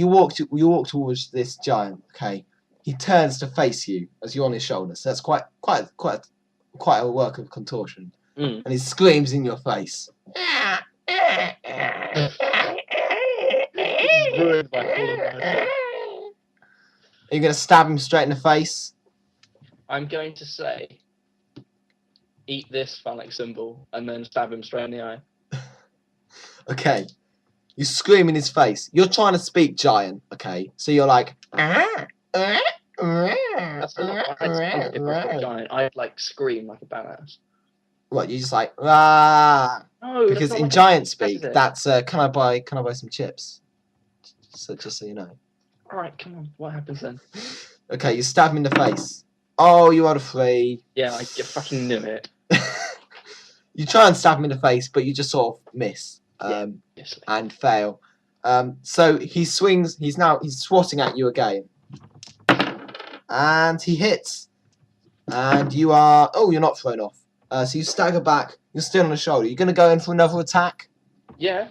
this giant. Okay. He turns to face you as you're on his shoulder. So that's quite a work of contortion. Mm. And he screams in your face. Ruined my full immersion. Are you going to stab him straight in the face? I'm going to say, eat this phallic symbol, and then stab him straight in the eye. Okay. You scream in his face. You're trying to speak giant, okay? So you're like... That's not if I was a giant. I'd like scream like a badass. What, you're just like... Ah. No, Because that's in not giant is speak, it? that's... can I buy some chips? So just so you know. Alright, come on. What happens then? Okay, you stab him in the face. Oh, you are afraid. Yeah, I fucking knew it. You try and stab him in the face, but you just sort of miss. Obviously. And fail. So he swings. He's swatting at you again, and he hits. And you are. Oh, you're not thrown off. So you stagger back. You're still on the shoulder. You're gonna go in for another attack. Yeah.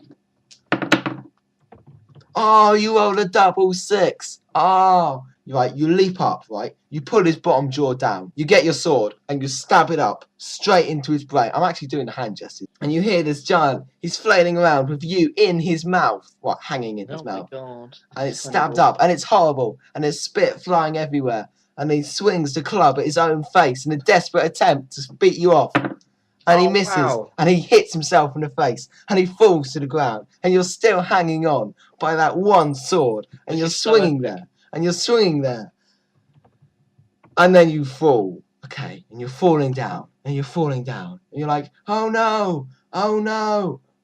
Oh, you rolled a double 6. Oh, right. You leap up. Right. You pull his bottom jaw down. You get your sword and you stab it up straight into his brain. I'm actually doing the hand gestures. And you hear this giant. He's flailing around with you in his mouth. What? Hanging in his mouth. Oh my god. And it's stabbed up, and it's horrible, and there's spit flying everywhere, and he swings the club at his own face in a desperate attempt to beat you off, and he misses, wow. and he hits himself in the face, and he falls to the ground, and you're still hanging on by that one sword, and you're swinging there, and then you fall, okay, and you're falling down, and you're like, oh no,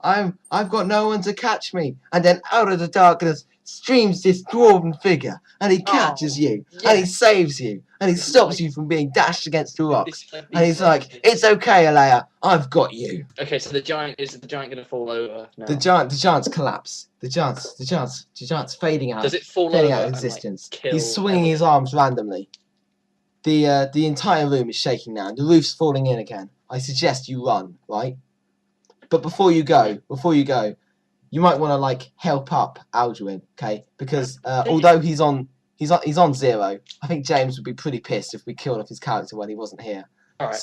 I've got no one to catch me. And then out of the darkness streams this dwarven figure, and he catches you, and he saves you, and he stops you from being dashed against the rocks. And he's like, it's okay, Alea, I've got you. Okay, so is the giant gonna fall over now? The giant's collapse. The giant's fading out. Does it fall Fading over out of and, existence. kill He's swinging his everyone? arms randomly. The entire room is shaking now. The roof's falling in again. I suggest you run, right? But before you go, you might want to like help up Alduin, okay? Because although he's on 0, I think James would be pretty pissed if we killed off his character when he wasn't here. All right.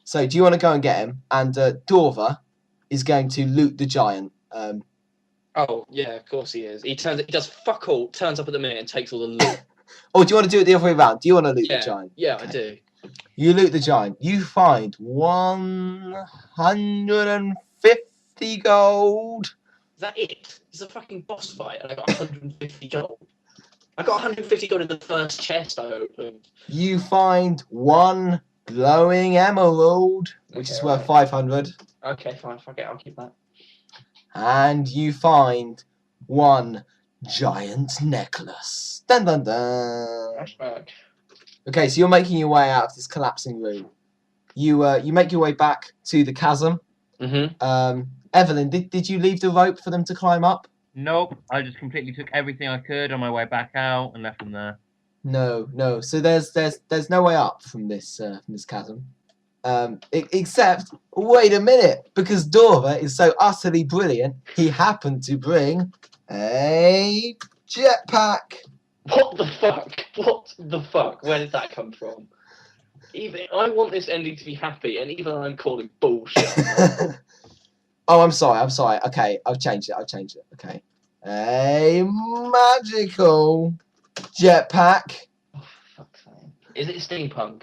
So do you want to go and get him? And Dorva is going to loot the giant. Oh yeah, of course he is. He does fuck all. Turns up at the minute and takes all the loot. Or do you want to do it the other way around? Do you want to loot the giant? Yeah, Okay. I do. You loot the giant. You find 150 gold. Is that it? It's a fucking boss fight, and I got 150 gold. I got 150 gold in the first chest I opened. You find 1 glowing emerald, which is Okay, worth right. 500. Okay, fine. Fuck it. I'll keep that. And you find 1 giant necklace. Dun dun dun. Flashback. Okay, so you're making your way out of this collapsing room. You make your way back to the chasm. Mm-hmm. Evelyn, did you leave the rope for them to climb up? Nope, I just completely took everything I could on my way back out and left them there. No. So there's no way up from this chasm. Except, wait a minute, because Dora is so utterly brilliant, he happened to bring a jetpack. What the fuck? What the fuck? Where did that come from? Even I want this ending to be happy, and even I'm calling bullshit. Oh, I'm sorry. Okay, I've changed it. Okay. A magical jetpack. Oh, fuck's sake. Is it steampunk?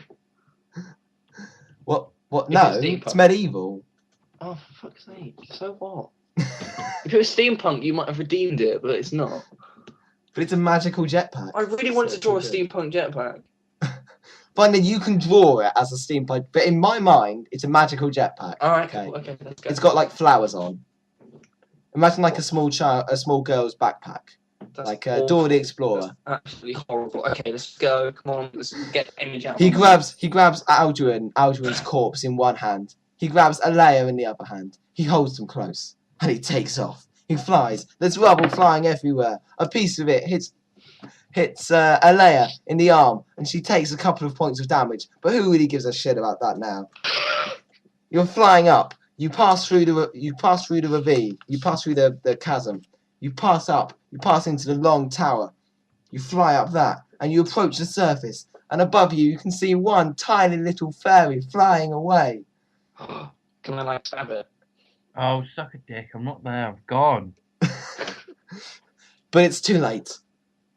What? If No, it's steampunk. it's medieval. Oh, for fuck's sake. So what? If it was steampunk, you might have redeemed it, but it's not. But it's a magical jetpack. I really wanted to draw a it's all good. steampunk jetpack. Fine, then you can draw it as a steampunk, but in my mind, it's a magical jetpack. Alright, Okay. cool. Okay, let's go. It's got like flowers on. Imagine like a small girl's backpack, That's like awful. Dora the Explorer. That's absolutely horrible. Okay, let's go. Come on, let's get the image out. He grabs Aldrin's corpse in one hand. He grabs Alea in the other hand. He holds them close, and he takes off. He flies. There's rubble flying everywhere. A piece of it hits Alea in the arm, and she takes a couple of points of damage. But who really gives a shit about that now? You're flying up. You pass through the ravine. You pass through the chasm. You pass up. You pass into the long tower. You fly up that, and you approach the surface. And above you, you can see one tiny little fairy flying away. Can I like stab it? Oh, suck a dick. I'm not there. I've gone. But it's too late,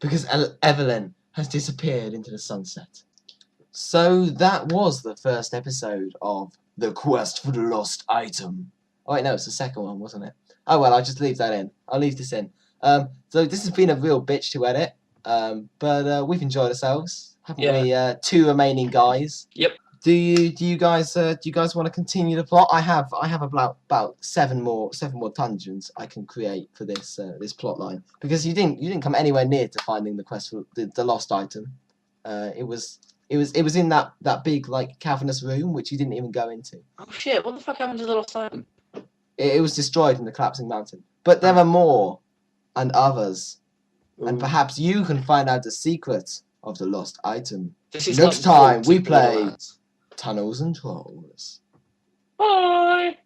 because Evelyn has disappeared into the sunset. So that was the first episode of The Quest for the Lost Item. Oh wait, no, it's the second one, wasn't it? Oh well, I'll just leave that in. I'll leave this in. So this has been a real bitch to edit, but we've enjoyed ourselves, haven't we? Two remaining guys. Yep. Do you guys want to continue the plot? I have about seven more dungeons I can create for this this plot line, because you didn't come anywhere near to finding the quest for the lost item. It was in that big like cavernous room which you didn't even go into. Oh shit! What the fuck happened to the lost item? It was destroyed in the collapsing mountain. But there are more and others, and Ooh. perhaps you can find out the secret of the lost item This is next like time we Borderlands. play Tunnels and Trolls. Bye.